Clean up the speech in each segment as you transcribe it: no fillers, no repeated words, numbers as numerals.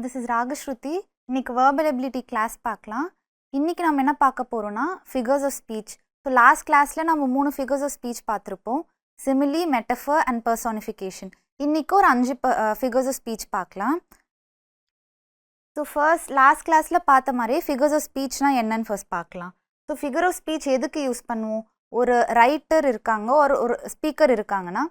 this is Ragashruti. இன்னைக்கு verbal ability class பார்க்கலாம். இன்னைக்கு நம்ம என்ன பார்க்க போறோம்னா figures of speech. So last classல நம்ம 3 figures of speech பார்த்திருப்போம். Simile, metaphor and personification. இன்னைக்கு ஒரு 5 figures of speech பார்க்கலாம். So first last classல பார்த்த மாதிரி figures of speech னா என்னன்னு first பார்க்கலாம். So figure of speech எதுக்கு யூஸ் பண்ணுவோம்? ஒரு ரைட்டர் இருக்காங்க ஒரு ஸ்பீக்கர் இருக்காங்கன்னா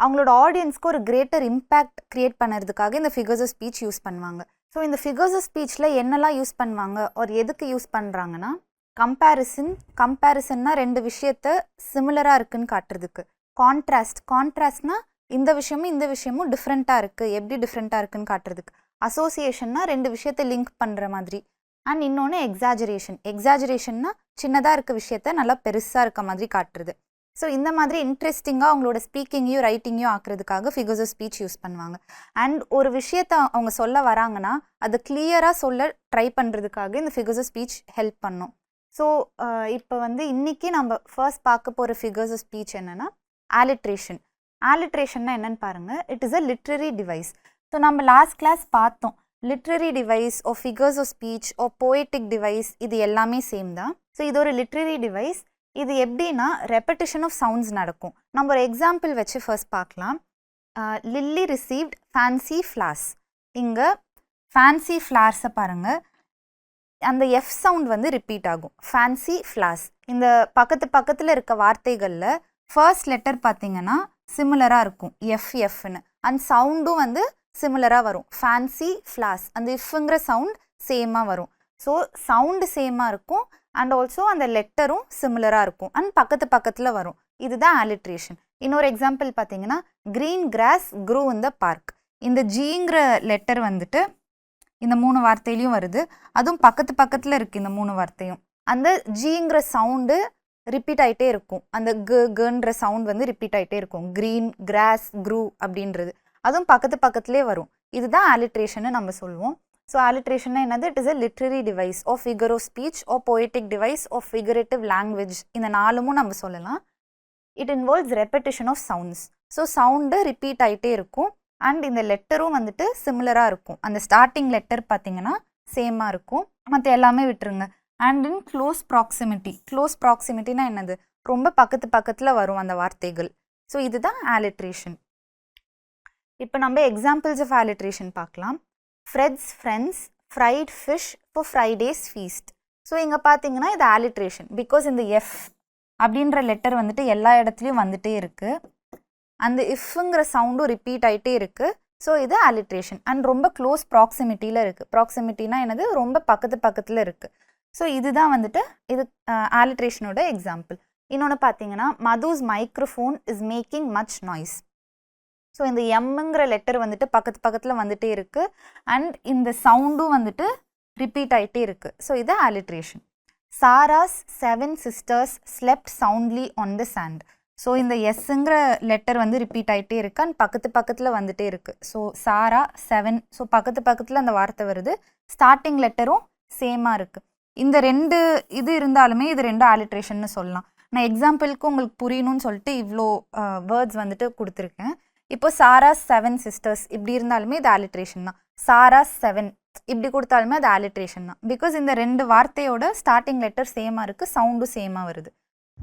அவங்களோட ஆடியன்ஸ்க்கு ஒரு கிரேட்டர் இம்பேக்ட் கிரியேட் பண்ணுறதுக்காக இந்த ஃபிகர்ஸ் ஆஃப் ஸ்பீச் யூஸ் பண்ணுவாங்க. ஸோ இந்த ஃபிகர்ஸ் ஆஃப் ஸ்பீச்சில் என்னெல்லாம் யூஸ் பண்ணுவாங்க ஒரு எதுக்கு யூஸ் பண்ணுறாங்கன்னா கம்பேரிசன்னா ரெண்டு விஷயத்த சிமிலராக இருக்குன்னு காட்டுறதுக்கு. கான்ட்ராஸ்ட்னா இந்த விஷயமும் டிஃப்ரெண்ட்டாக இருக்குது, எப்படி டிஃப்ரெண்ட்டாக இருக்குன்னு காட்டுறதுக்கு. அசோசியேஷன்னா ரெண்டு விஷயத்தை லிங்க் பண்ணுற மாதிரி. அண்ட் இன்னொன்று எக்ஸாஜரேஷன்னா சின்னதாக இருக்க விஷயத்த நல்லா பெருசாக இருக்க மாதிரி காட்டுறது. ஸோ இந்த மாதிரி இன்ட்ரெஸ்டிங்காக அவங்களோட ஸ்பீக்கிங்கையும் ரைட்டிங்கையும் ஆக்குறதுக்காக ஃபிகர்ஸ் ஆஃப் ஸ்பீச் யூஸ் பண்ணுவாங்க. அண்ட் ஒரு விஷயத்தை அவங்க சொல்ல வராங்கன்னா அதை கிளியராக சொல்ல ட்ரை பண்ணுறதுக்காக இந்த ஃபிகர்ஸ் ஆஃப் ஸ்பீச் ஹெல்ப் பண்ணும். ஸோ இப்போ இன்றைக்கி நம்ம ஃபர்ஸ்ட் பார்க்க போகிற ஃபிகர்ஸ் ஆஃப் ஸ்பீச் என்னென்னா ஆலிட்ரேஷன்னா என்னென்னு பாருங்கள். It is a literary device. So நம்ம லாஸ்ட் கிளாஸ் பார்த்தோம் literary device or figures of speech or poetic device இது எல்லாமே சேம் தான். ஸோ இது ஒரு லிட்ரரி டிவைஸ். இது எப்படின்னா ரெப்படிஷன் ஆஃப் சவுண்ட்ஸ் நடக்கும். நம்ம ஒரு எக்ஸாம்பிள் வச்சு ஃபர்ஸ்ட் பார்க்கலாம். Lily received fancy flowers. இங்கே ஃபேன்சி ஃப்ளார்ஸை பாருங்கள், அந்த எஃப் சவுண்ட் ரிப்பீட் ஆகும். ஃபேன்சி ஃப்ளார்ஸ் இந்த பக்கத்தில் இருக்க வார்த்தைகளில் ஃபர்ஸ்ட் லெட்டர் பார்த்தீங்கன்னா சிமிலராக இருக்கும், எஃப்னு. அண்ட் சவுண்டும் சிமிலராக வரும். ஃபேன்சி ஃப்ளார்ஸ் அந்த இஃப்ங்கிற சவுண்ட் சேமாக வரும். ஸோ சவுண்டு சேமாக இருக்கும் அண்ட் ஆல்சோ அந்த லெட்டரும் சிமிலராக இருக்கும் அண்ட் பக்கத்தில் வரும். இதுதான் ஆலிட்ரேஷன். இன்னொரு எக்ஸாம்பிள் பார்த்தீங்கன்னா green grass grew in the park. இந்த ஜிங்கிற லெட்டர் இந்த 3 வார்த்தையிலையும் வருது, அதுவும் பக்கத்தில் இருக்குது இந்த 3 வார்த்தையும். அந்த ஜிங்கிற சவுண்டு ரிப்பீட் ஆகிட்டே இருக்கும், அந்த கன்ற சவுண்ட் ரிப்பீட் ஆகிட்டே இருக்கும். க்ரீன் கிராஸ் க்ரூ அப்படின்றது அதுவும் பக்கத்துலேயே வரும். இதுதான் ஆலிட்ரேஷன்னு நம்ம சொல்லுவோம். ஸோ ஆலிட்ரேஷன்னா என்னது? It is a literary device of figure of speech or poetic device of figurative language. இந்த 4 நம்ம சொல்லலாம். It involves repetition of sounds. So sound repeat ஆகிட்டே இருக்கும் அண்ட் இந்த லெட்டரும் சிமிலராக இருக்கும். அந்த ஸ்டார்டிங் லெட்டர் பார்த்தீங்கன்னா சேமாக இருக்கும், மற்ற எல்லாமே விட்டுருங்க. அண்ட் இன் க்ளோஸ் ப்ராக்சிமிட்டினா என்னது? ரொம்ப பக்கத்தில் வரும் அந்த வார்த்தைகள். ஸோ இதுதான் ஆலிட்ரேஷன். இப்போ நம்ம எக்ஸாம்பிள்ஸ் ஆஃப் ஆலிட்ரேஷன் பார்க்கலாம். ஃப்ரெட்ஸ் friends fried fish for Fridays feast. So இங்கே பார்த்தீங்கன்னா இது ஆலிட்ரேஷன். பிகாஸ் இந்த எஃப் அப்படின்ற லெட்டர் எல்லா இடத்துலையும் வந்துட்டே இருக்குது, அந்த இஃப்ங்கிற சவுண்டும் ரிப்பீட் ஆகிட்டே இருக்குது. ஸோ இது ஆலிட்ரேஷன் அண்ட் ரொம்ப க்ளோஸ் ப்ராக்சிமிட்டியில் இருக்குது. ப்ராக்சிமிட்டினா என்னது? ரொம்ப பக்கத்தில் இருக்குது. ஸோ இதுதான் இது ஆலிட்ரேஷனோட எக்ஸாம்பிள். இன்னொன்று பார்த்தீங்கன்னா Madhu's microphone is making much noise. So இந்த எம்ங்கிற லெட்டர் பக்கத்தில் வந்துட்டே இருக்குது அண்ட் இந்த சவுண்டும் ரிப்பீட் ஆகிட்டே இருக்குது. ஸோ இது alliteration. சாராஸ் 7 sisters slept soundly on the sand. So இந்த எஸ்ங்கிற லெட்டர் ரிப்பீட் ஆகிட்டே இருக்குது அண்ட் பக்கத்தில் வந்துட்டே இருக்குது. ஸோ சாரா 7. ஸோ பக்கத்தில் அந்த வார்த்தை வருது, ஸ்டார்டிங் லெட்டரும் சேமாக இருக்குது. இந்த 2 இது இருந்தாலுமே இது 2 ஆலிட்ரேஷன்னு சொல்லலாம். நான் எக்ஸாம்பிளுக்கு உங்களுக்கு புரியணும்னு சொல்லிட்டு இவ்வளோ வேர்ட்ஸ் கொடுத்துருக்கேன். இப்போ சாராஸ் 7 sisters இப்படி இருந்தாலுமே இது ஆலிட்ரேஷன் தான். சாராஸ் 7 இப்படி கொடுத்தாலுமே அது ஆலிட்ரேஷன் தான். பிகாஸ் இந்த 2 வார்த்தையோட ஸ்டார்டிங் லெட்டர் சேமாக இருக்குது, சவுண்டும் சேமாக வருது.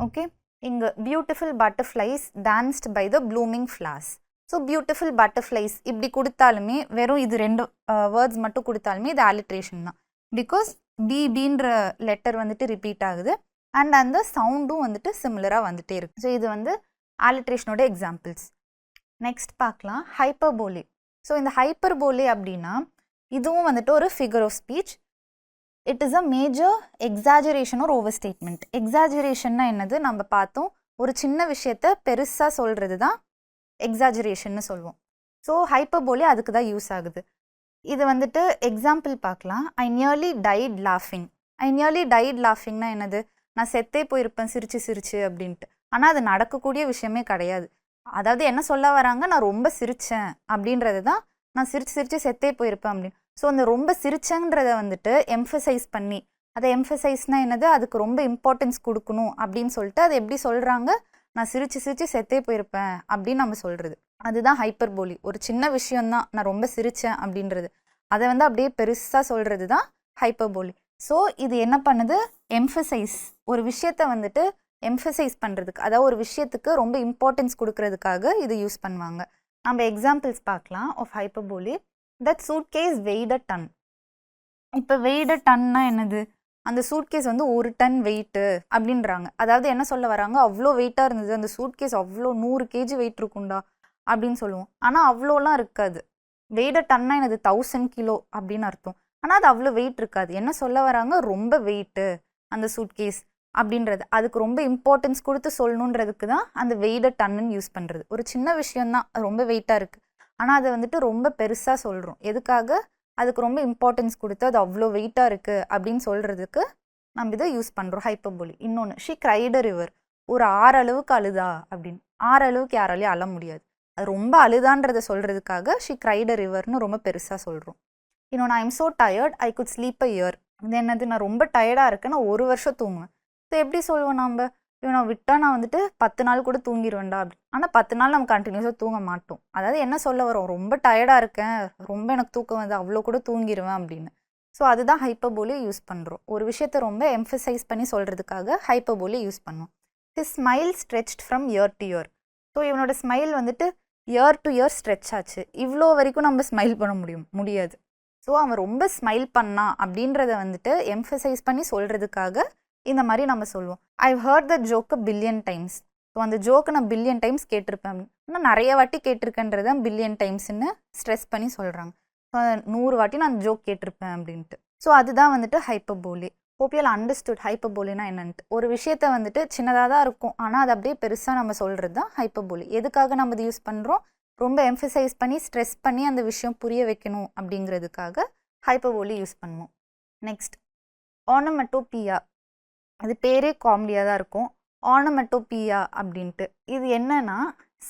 ஓகே, இங்கே beautiful butterflies danced by the blooming flowers. So beautiful butterflies இப்படி கொடுத்தாலுமே வெறும் இது 2 வேர்ட்ஸ் மட்டும் கொடுத்தாலுமே இது ஆலிட்ரேஷன் தான். பிகாஸ் பின்ற லெட்டர் ரிப்பீட் ஆகுது அண்ட் அந்த சவுண்டும் சிமிலராக வந்துட்டே இருக்குது. ஸோ இது ஆலிட்ரேஷனோட எக்ஸாம்பிள்ஸ். நெக்ஸ்ட் பார்க்கலாம் ஹைப்பர்போலே. ஸோ இந்த ஹைப்பர்போலே அப்படின்னா இதுவும் ஒரு figure of speech. It is a major exaggeration ஒரு ஓவர் ஸ்டேட்மெண்ட். எக்ஸாஜரேஷன்னா என்னது? நம்ம பார்த்தோம், ஒரு சின்ன விஷயத்த பெருசாக சொல்கிறது தான் எக்ஸாஜரேஷன்னு சொல்லுவோம். ஸோ ஹைப்பர்போலே அதுக்கு தான் யூஸ் ஆகுது. இது எக்ஸாம்பிள் பார்க்கலாம். ஐ நியர்லி டைட் லாஃபிங்னா என்னது? நான் செத்தே போயிருப்பேன் சிரிச்சு அப்படின்ட்டு. ஆனால் அது நடக்கக்கூடிய விஷயமே கிடையாது. அதாவது என்ன சொல்ல வராங்க? நான் ரொம்ப சிரித்தேன் அப்படின்றது தான், நான் சிரிச்சு செத்தே போயிருப்பேன் அப்படின்னு. ஸோ அந்த ரொம்ப சிரிச்சேன்றதை எம்ஃபசைஸ் பண்ணி, அதை எம்ஃபசைஸ்னால் என்னது? அதுக்கு ரொம்ப இம்பார்ட்டன்ஸ் கொடுக்கணும் அப்படின்னு சொல்லிட்டு அதை எப்படி சொல்கிறாங்க? நான் சிரிச்சு செத்தே போயிருப்பேன் அப்படின்னு நம்ம சொல்கிறது. அதுதான் ஹைப்பர்போலி. ஒரு சின்ன விஷயம்தான் நான் ரொம்ப சிரித்தேன் அப்படின்றது. அதை வந்து அப்படியே பெருசாக சொல்கிறது தான் ஹைப்பர்போலி. ஸோ இது என்ன பண்ணுது, எம்ஃபசைஸ், ஒரு விஷயத்தை வந்துட்டு எம்ஃபசைஸ் பண்ணுறதுக்கு, அதாவது ஒரு விஷயத்துக்கு ரொம்ப இம்பார்ட்டன்ஸ் கொடுக்கறதுக்காக இது யூஸ் பண்ணுவாங்க. நம்ம எக்ஸாம்பிள்ஸ் பார்க்கலாம் of hyperbole. That suitcase weight a ton. இப்போ வெயிட் அ டன்னா என்னது, அந்த சூட்கேஸ் வந்து 1 டன் வெயிட்டு அப்படின்றாங்க. அதாவது என்ன சொல்ல வராங்க, அவ்வளோ வெயிட்டாக இருந்தது அந்த சூட்கேஸ், அவ்வளோ 100 kg வெயிட் இருக்கும்டா அப்படின்னு சொல்லுவோம். ஆனால் அவ்வளோலாம் இருக்காது. வெயிட் அ டன்னா என்னது 1000 கிலோ அப்படின்னு அர்த்தம். ஆனால் அது அவ்வளோ வெயிட் இருக்காது. என்ன சொல்ல வராங்க, ரொம்ப வெயிட்டு அந்த சூட்கேஸ் அப்படின்றது, அதுக்கு ரொம்ப இம்பார்ட்டன்ஸ் கொடுத்து சொல்லணுன்றதுக்கு தான் அந்த வெயிட் அ டன்னுன்னு யூஸ் பண்ணுறது. ஒரு சின்ன விஷயம்தான், ரொம்ப வெயிட்டாக இருக்குது, ஆனால் அதை வந்துட்டு ரொம்ப பெருசாக சொல்கிறோம். எதுக்காக, அதுக்கு ரொம்ப இம்பார்ட்டன்ஸ் கொடுத்து அது அவ்வளோ வெயிட்டாக இருக்குது அப்படின்னு சொல்கிறதுக்கு நம்ம இதை யூஸ் பண்ணுறோம் ஹைப்பர்போலி. இன்னொன்று, ஷி கிரைட் அ ரிவர், ஒரு 6 அளவுக்கு அழுதா அப்படின்னு. 6 அளவுக்கு யாராலையும் அழ முடியாது, அது ரொம்ப அழுதான்றதை சொல்கிறதுக்காக ஷி கிரைட் அ ரிவர்னு ரொம்ப பெருசாக சொல்கிறோம். இன்னொன்று, I am so tired I could sleep a year. இது என்னது, நான் ரொம்ப டயர்டாக இருக்கேன், நான் 1 வருஷம் தூங்குவேன். ஸோ எப்படி சொல்லுவோம் நம்ம, இவனை விட்டால் நான் வந்துட்டு 10 நாள் கூட தூங்கிடுவேன்டா அப்படி. ஆனால் 10 நாள் நம்ம கண்டினியூஸாக தூங்க மாட்டோம். அதாவது என்ன சொல்ல வரோம், ரொம்ப டயர்டாக இருக்கேன், ரொம்ப எனக்கு தூக்கம் வந்து அவ்வளோ கூட தூங்கிடுவேன் அப்படின்னு. ஸோ அதுதான் ஹைப்பர்போலி யூஸ் பண்ணுறோம். ஒரு விஷயத்தை ரொம்ப எம்ஃபசைஸ் பண்ணி சொல்கிறதுக்காக ஹைப்பர்போலி யூஸ் பண்ணுவோம். His smile stretched from year to year. So இவனோட ஸ்மைல் வந்துட்டு இயர் டு இயர் ஸ்ட்ரெச் ஆச்சு. இவ்வளோ வரைக்கும் நம்ம ஸ்மைல் பண்ண முடியாது. ஸோ அவன் ரொம்ப ஸ்மைல் பண்ணான் அப்படின்றத வந்துட்டு எம்ஃபசைஸ் பண்ணி சொல்கிறதுக்காக இந்த மாதிரி நம்ம சொல்லுவோம். I heard the joke a billion times. So அந்த ஜோக்கை நான் பில்லியன் டைம்ஸ் கேட்டிருப்பேன், ஆனால் நிறைய வாட்டி கேட்டிருக்கேன்றதை பில்லியன் டைம்ஸ்ன்னு ஸ்ட்ரெஸ் பண்ணி சொல்கிறாங்க. 100 வாட்டி நான் அந்த ஜோக் கேட்டிருப்பேன் அப்படின்ட்டு. ஸோ அதுதான் வந்துட்டு ஹைப்பர்போலி. ஹோப் யூ அண்டர்ஸ்டுட் ஹைப்பர்போலினா என்னன்ட்டு. ஒரு விஷயத்த வந்துட்டு சின்னதாக தான் இருக்கும், ஆனால் அது அப்படியே பெருசாக நம்ம சொல்கிறது தான் ஹைப்பர்போலி. எதுக்காக நம்ம இது யூஸ் பண்ணுறோம், ரொம்ப எம்ஃபசைஸ் பண்ணி ஸ்ட்ரெஸ் பண்ணி அந்த விஷயம் புரிய வைக்கணும் அப்படிங்கிறதுக்காக ஹைப்பர்போலி யூஸ் பண்ணுவோம். நெக்ஸ்ட், ஆனமெட்டோபியா. அது பேரே காமெடியாக தான் இருக்கும், ஆனமெட்டோபியா அப்படின்ட்டு. இது என்னன்னா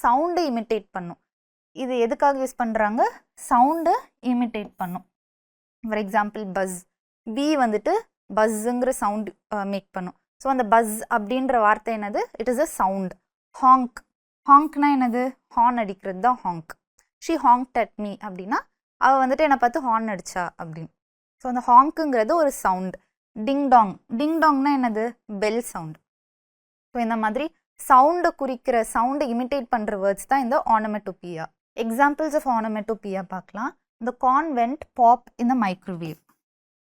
சவுண்டை இமிட்டேட் பண்ணும். இது எதுக்காக யூஸ் பண்ணுறாங்க, சவுண்டை இமிட்டேட் பண்ணும். ஃபார் எக்ஸாம்பிள் பஸ், பி வந்துட்டு பஸ்ஸுங்கிற சவுண்ட் மேக் பண்ணும். ஸோ அந்த பஸ் அப்படின்ற வார்த்தை என்னது, it is a sound. Honk, ஹாங்க்னா என்னது, ஹார்ன் அடிக்கிறது தான் honk. She honked at me அப்படின்னா அவள் வந்துட்டு என்னை பார்த்து ஹார்ன் அடிச்சா அப்படின்னு. ஸோ அந்த ஹாங்க்குங்கிறது ஒரு சவுண்ட். டிங் டாங், டிங் டாங்னா என்னது, பெல் சவுண்ட். ஸோ இந்த மாதிரி சவுண்டை குறிக்கிற, சவுண்டை இமிட்டேட் பண்ணுற வேர்ட்ஸ் தான் இந்த ஆனமெட்டோபியா. எக்ஸாம்பிள்ஸ் ஆஃப் ஆனமெட்டோபியா பார்க்கலாம். இந்த கார்ன் வெண்ட் பாப் இன் த மைக்ரோவேவ்.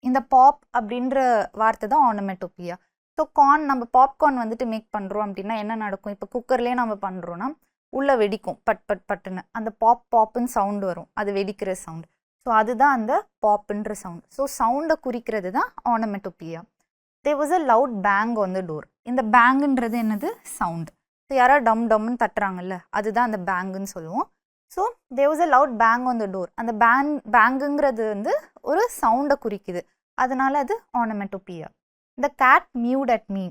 இந்த பாப் அப்படின்ற வார்த்தை தான் ஆனமெட்டோபியா. ஸோ கார்ன், நம்ம பாப்கார்ன் வந்துட்டு மேக் பண்ணுறோம் அப்படின்னா என்ன நடக்கும், இப்போ குக்கர்லேயே நம்ம பண்ணுறோன்னா உள்ளே வெடிக்கும் பட் பட் பட்டுன்னு, அந்த பாப்புன்னு சவுண்டு வரும், அது வெடிக்கிற சவுண்ட். ஸோ அதுதான் அந்த பாப்புன்ற சவுண்ட். ஸோ சவுண்டை குறிக்கிறது தான் onomatopoeia. There was a loud bang on the door. இந்த பேங்குன்றது என்னது, சவுண்ட். ஸோ யாராவது டம் டம்னு தட்டுறாங்கல்ல, அதுதான் அந்த பேங்குன்னு சொல்லுவோம். So there was a loud bang on the door. அந்த பேங்குங்கிறது வந்து ஒரு சவுண்டை குறிக்குது, அதனால அது onomatopoeia. The cat mewed at me.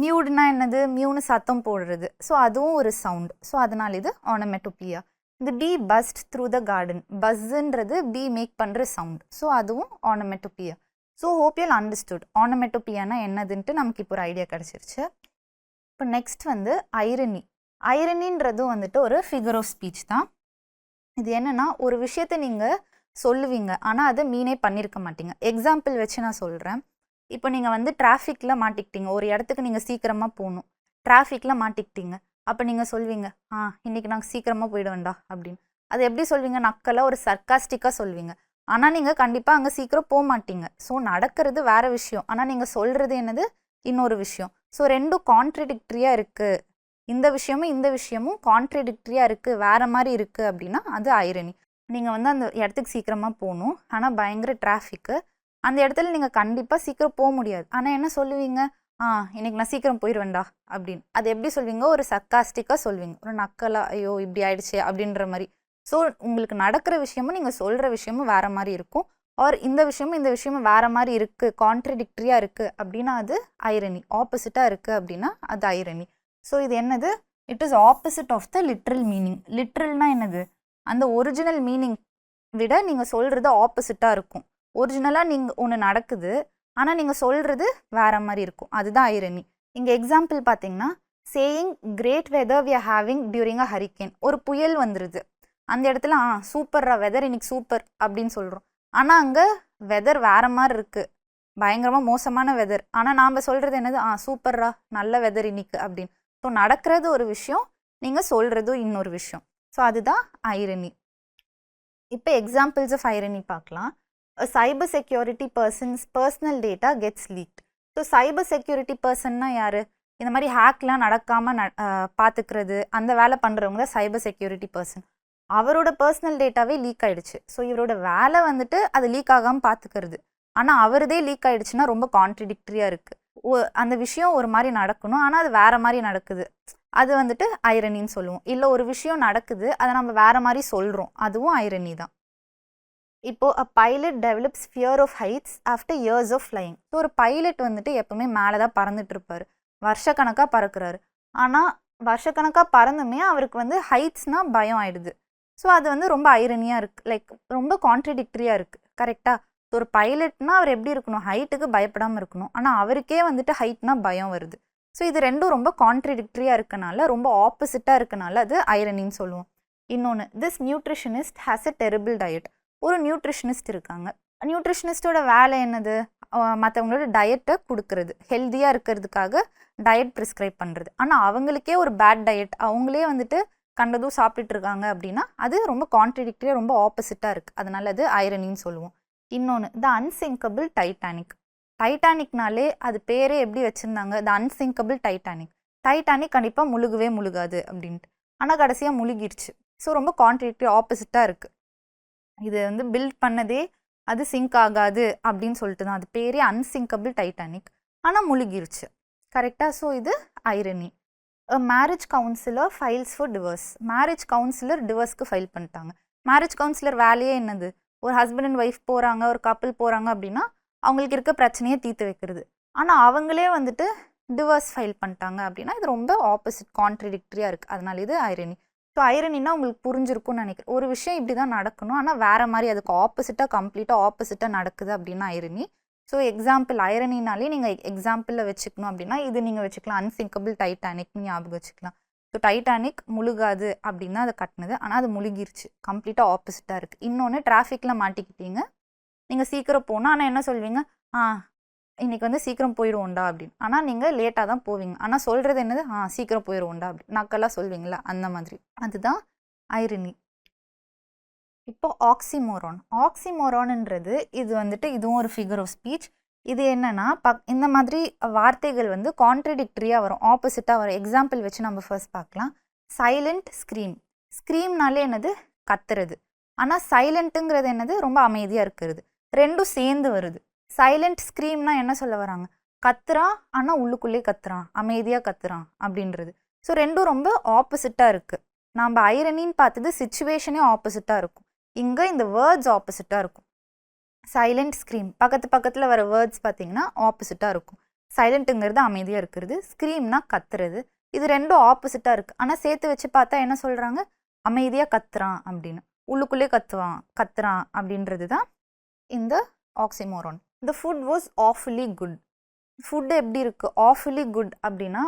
மியூட்னா என்னது, மியூன்னு சத்தம் போடுறது. ஸோ அதுவும் ஒரு சவுண்ட். ஸோ அதனால இது ஆனமெட்டோபியா. இந்த bee burst through the garden. பஸ்ஸுன்றது பி மேக் பண்ணுற சவுண்ட். ஸோ அதுவும் onomatopoeia. So hope you understood ஆனமெட்டோபியானா என்னதுன்ட்டு நமக்கு இப்போ ஒரு ஐடியா கிடச்சிருச்சு. இப்போ நெக்ஸ்ட் வந்து ஐரணி. ஐரணின்றதும் வந்துட்டு ஒரு ஃபிகர் ஆஃப் ஸ்பீச் தான். இது என்னென்னா, ஒரு விஷயத்தை நீங்கள் சொல்லுவீங்க ஆனால் அதை மீனே பண்ணியிருக்க மாட்டீங்க. எக்ஸாம்பிள் வச்சு நான் சொல்கிறேன். இப்போ நீங்கள் வந்து டிராஃபிக்கில் மாட்டிக்கிட்டீங்க, ஒரு இடத்துக்கு நீங்கள் சீக்கிரமாக போகணும், டிராஃபிக்கில் மாட்டிக்கிட்டீங்க. அப்போ நீங்கள் சொல்வீங்க, இன்றைக்கி நாங்கள் சீக்கிரமாக போயிடுவேண்டா அப்படின்னு. அது எப்படி சொல்வீங்க, நக்கலாக ஒரு சர்க்காஸ்டிக்காக சொல்வீங்க. ஆனால் நீங்கள் கண்டிப்பாக அங்கே சீக்கிரம் போக மாட்டீங்க. ஸோ நடக்கிறது வேறு விஷயம், ஆனால் நீங்கள் சொல்கிறது என்னது, இன்னொரு விஷயம். ஸோ ரெண்டும் கான்ட்ரடிக்டரியாக இருக்குது. இந்த விஷயமும் கான்ட்ரடிக்டரியாக இருக்குது, வேறு மாதிரி இருக்குது அப்படின்னா அது ஐரணி. நீங்கள் வந்து அந்த இடத்துக்கு சீக்கிரமாக போகணும், ஆனால் பயங்கர டிராஃபிக்கு. அந்த இடத்துல நீங்கள் கண்டிப்பாக சீக்கிரம் போக முடியாது. ஆனால் என்ன சொல்லுவீங்க, இன்னைக்கு நான் சீக்கிரம் போயிடுவேண்டா அப்படின்னு. அது எப்படி சொல்வீங்க, ஒரு சர்க்காஸ்டிக்காக சொல்வீங்க, ஒரு நக்கலாக, ஐயோ இப்படி ஆயிடுச்சு அப்படின்ற மாதிரி. ஸோ உங்களுக்கு நடக்கிற விஷயமும் நீங்கள் சொல்கிற விஷயமும் வேறு மாதிரி இருக்கும். ஆர் இந்த விஷயமும் வேறு மாதிரி இருக்குது, கான்ட்ரடிக்டரியாக இருக்குது அப்படின்னா அது ஐரணி. ஆப்போசிட்டாக இருக்குது அப்படின்னா அது ஐரணி. ஸோ இது என்னது, it is opposite of the literal meaning. லிட்ரல்னா என்னது, அந்த ஒரிஜினல் மீனிங் விட நீங்கள் சொல்கிறது ஆப்போசிட்டாக இருக்கும். ஒரிஜினலாக நீங்கள் ஒன்று நடக்குது, ஆனால் நீங்கள் சொல்கிறது வேறு மாதிரி இருக்கும், அதுதான் ஐரணி. இங்கே எக்ஸாம்பிள் பார்த்தீங்கன்னா, saying great weather we are having during a hurricane. ஒரு புயல் வந்துடுது, அந்த இடத்துல சூப்பர்ரா வெதர் இன்னைக்கு சூப்பர் அப்படின்னு சொல்கிறோம். ஆனால் அங்கே வெதர் வேற மாதிரி இருக்குது, பயங்கரமாக மோசமான வெதர். ஆனால் நாம் சொல்கிறது என்னது, சூப்பர்ரா நல்ல வெதர் இன்னைக்கு அப்படின்னு. ஸோ நடக்கிறது ஒரு விஷயம், நீங்கள் சொல்கிறதும் இன்னொரு விஷயம். ஸோ அதுதான் ஐரணி. இப்போ எக்ஸாம்பிள்ஸ் ஆஃப் ஐரணி பார்க்கலாம். Cyber security persons personal data gets leaked. So cyber security பர்சன்னா யார்? இந்த மாதிரி ஹேக்லாம் நடக்காமல் பார்த்துக்கிறது, அந்த வேலை பண்ணுறவங்க தான் சைபர் செக்யூரிட்டி பர்சன். அவரோட பர்சனல் டேட்டாவே லீக் ஆகிடுச்சு. ஸோ இவரோட வேலை வந்துட்டு அது லீக் ஆகாமல் பார்த்துக்கிறது. ஆனால் அவரதே லீக் ஆகிடுச்சுன்னா ரொம்ப கான்ட்ரடிக்டரியாக இருக்குது. அந்த விஷயம் ஒரு மாதிரி நடக்கணும், ஆனால் அது வேறு மாதிரி நடக்குது, அது வந்துட்டு ஐரனின்னு சொல்லுவோம். இல்லை ஒரு விஷயம் நடக்குது, அதை நம்ம வேறு மாதிரி சொல்கிறோம், அதுவும் ஐரணி தான். இப்போது a pilot develops fear of heights after years of flying. So ஒரு பைலட் வந்துட்டு எப்போவுமே மேலே தான் பறந்துட்டு இருப்பார், வருஷக்கணக்காக பறக்கிறாரு. ஆனால் வருஷக்கணக்காக பறந்துமே அவருக்கு வந்து ஹைட்ஸ்னால் பயம் ஆயிடுது. ஸோ அது வந்து ரொம்ப ஐரனியாக இருக்குது, லைக் ரொம்ப கான்ட்ரடிக்டரியாக இருக்குது. கரெக்டாக? ஸோ ஒரு பைலட்னா அவர் எப்படி இருக்கணும், ஹைட்டுக்கு பயப்படாமல் இருக்கணும். ஆனால் அவருக்கே வந்துட்டு ஹைட்னா பயம் வருது. ஸோ இது ரெண்டும் ரொம்ப கான்ட்ரடிக்டரியாக இருக்கனால, ரொம்ப ஆப்போசிட்டாக இருக்கனால அது ஐரனின்னு சொல்லுவோம். இன்னொன்று, this nutritionist has a terrible diet. ஒரு நியூட்ரிஷனிஸ்ட் இருக்காங்க. நியூட்ரிஷனிஸ்டோட வேலை என்னது, மற்றவங்களோட டயட்டை கொடுக்கறது, ஹெல்த்தியாக இருக்கிறதுக்காக டயட் ப்ரிஸ்கிரைப் பண்ணுறது. ஆனால் அவங்களுக்கே ஒரு பேட் டயட், அவங்களே வந்துட்டு கண்டதும் சாப்பிட்டுட்டு இருக்காங்க அப்படின்னா அது ரொம்ப கான்ட்ரடிக்டரியாக ரொம்ப ஆப்போசிட்டாக இருக்குது. அதனால அது ஐரனின்னு சொல்லுவோம். இன்னொன்று, த அன்சிங்கபிள் டைட்டானிக். டைட்டானிக்னாலே அது பேரே எப்படி வச்சுருந்தாங்க, த அன்சிங்கபிள் டைட்டானிக். டைட்டானிக் கண்டிப்பாக முழுகவே முழுகாது அப்படின்ட்டு, ஆனால் கடைசியாக முழுகிடுச்சு. ஸோ ரொம்ப கான்ட்ரடிக்டரி ஆப்போசிட்டாக இருக்குது. இது வந்து பில்ட் பண்ணதே அது சிங்க் ஆகாது அப்படின்னு சொல்லிட்டு தான் அது பேரே அன்சிங்கபிள் டைட்டானிக், ஆனால் முழுகிருச்சு. கரெக்டாக? ஸோ இது irony. Marriage counsellor files for divorce. Marriage counsellor டிவோர்ஸ்க்கு ஃபைல் பண்ணிட்டாங்க. மேரேஜ் கவுன்சிலர் வேலையே என்னது, ஒரு ஹஸ்பண்ட் அண்ட் ஒய்ஃப் போகிறாங்க, ஒரு கப்பிள் போகிறாங்க அப்படின்னா அவங்களுக்கு இருக்க பிரச்சனையை தீர்த்து வைக்கிறது. ஆனால் அவங்களே வந்துட்டு டிவோர்ஸ் ஃபைல் பண்ணிட்டாங்க அப்படின்னா இது ரொம்ப ஆப்போசிட் கான்ட்ரடிக்டரியாக இருக்குது. அதனால இது ஐரணி. ஸோ ஐரனின்னா உங்களுக்கு புரிஞ்சிருக்கும்னு நினைக்கிறேன். ஒரு விஷயம் இப்படி தான் நடக்கணும், ஆனால் வேறு மாதிரி அதுக்கு ஆப்போசிட்டாக கம்ப்ளீட்டாக ஆப்போசிட்டாக நடக்குது அப்படின்னா ஐரணி. ஸோ எக்ஸாம்பிள் ஐரனினாலே நீங்கள் எக்ஸாம்பிளில் வச்சுக்கணும் அப்படின்னா இது நீங்கள் வச்சுக்கலாம், அன்சிங்கபிள் டைட்டானிக்னு ஞாபகம் வச்சுக்கலாம். ஸோ டைட்டானிக் முழுகாது அப்படின்னு தான் அதை கட்டினது, ஆனால் அது முழுகிருச்சு, கம்ப்ளீட்டாக ஆப்போசிட்டாக இருக்குது. இன்னொன்று, டிராஃபிக்கில் மாட்டிக்கிட்டீங்க, நீங்கள் சீக்கிரம் போனால், ஆனால் என்ன சொல்வீங்க, இன்றைக்கி வந்து சீக்கிரம் போயிடுவோண்டா அப்படின்னு. ஆனால் நீங்கள் லேட்டாக தான் போவீங்க, ஆனால் சொல்கிறது என்னது, சீக்கிரம் போயிடுவோண்டா அப்படின்னு நக்கெல்லாம் சொல்வீங்களா, அந்த மாதிரி. அதுதான் ஐரணி. இப்போ ஆக்சிமோரான். ஆக்சிமோரான்ன்றது இது வந்துட்டு இதுவும் ஒரு ஃபிகர் ஆஃப் ஸ்பீச். இது என்னன்னா இந்த மாதிரி வார்த்தைகள் வந்து கான்ட்ரடிக்டரியாக வரும், ஆப்போசிட்டாக வரும். எக்ஸாம்பிள் வச்சு நம்ம ஃபர்ஸ்ட் பார்க்கலாம். Silent scream. ஸ்க்ரீம்னாலே என்னது, கத்துறது. ஆனால் சைலண்ட்டுங்கிறது என்னது, ரொம்ப அமைதியாக இருக்கிறது. ரெண்டும் சேர்ந்து வருது. சைலண்ட் ஸ்க்ரீம்னா என்ன சொல்ல வராங்க, கத்துறான் ஆனால் உள்ளுக்குள்ளே கத்துறான், அமைதியாக கத்துறான் அப்படின்றது. ஸோ ரெண்டும் ரொம்ப ஆப்போசிட்டாக இருக்குது. நம்ம ஐரனின்னு பார்த்தது சிச்சுவேஷனே ஆப்போசிட்டாக இருக்கும், இங்கே இந்த வேர்ட்ஸ் ஆப்போசிட்டாக இருக்கும். சைலண்ட் ஸ்க்ரீம் பக்கத்தில் வர வேர்ட்ஸ் பார்த்தீங்கன்னா ஆப்போசிட்டாக இருக்கும். சைலண்ட்டுங்கிறது அமைதியாக இருக்கிறது, ஸ்க்ரீம்னா கத்துறது. இது ரெண்டும் ஆப்போசிட்டாக இருக்குது. ஆனால் சேர்த்து வச்சு பார்த்தா என்ன சொல்கிறாங்க, அமைதியாக கத்துறான் அப்படின்னு, உள்ளுக்குள்ளே கத்துறான் அப்படின்றது தான் இந்த oxymoron. The food was awfully good. Food எப்படி இருக்குது, awfully good அப்படின்னா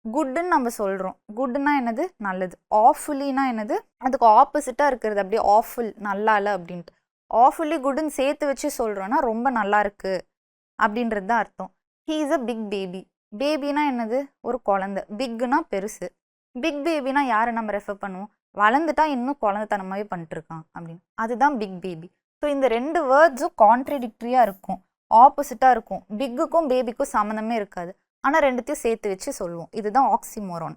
குட்டுன்னு நம்ம சொல்கிறோம். குட்னா என்னது, நல்லது. ஆஃபுல்லினா என்னது, அதுக்கு ஆப்போசிட்டாக இருக்கிறது, அப்படியே ஆஃபுல், நல்லா இல்லை அப்படின்ட்டு. ஆஃபுல்லி குட்டுன்னு சேர்த்து வச்சு சொல்கிறோன்னா ரொம்ப நல்லா இருக்குது அப்படின்றது தான் அர்த்தம். He is a big baby. பேபினா என்னது, ஒரு குழந்தை. பிக்னா பெருசு. பிக் பேபினா யாரை நம்ம ரெஃபர் பண்ணுவோம், வளர்ந்துட்டா இன்னும் குழந்தைத்தனமாகவே பண்ணிட்டுருக்கான் அப்படின்னு, அதுதான் பிக் பேபி. ஸோ இந்த ரெண்டு வேர்ட்ஸும் கான்ட்ரடிக்டரியாக இருக்கும், ஆப்போசிட்டாக இருக்கும். பிக்குக்கும் பேபிக்கும் சம்மந்தமே இருக்காது, ஆனால் ரெண்டுத்தையும் சேர்த்து வச்சு சொல்லுவோம். இதுதான் oxymoron.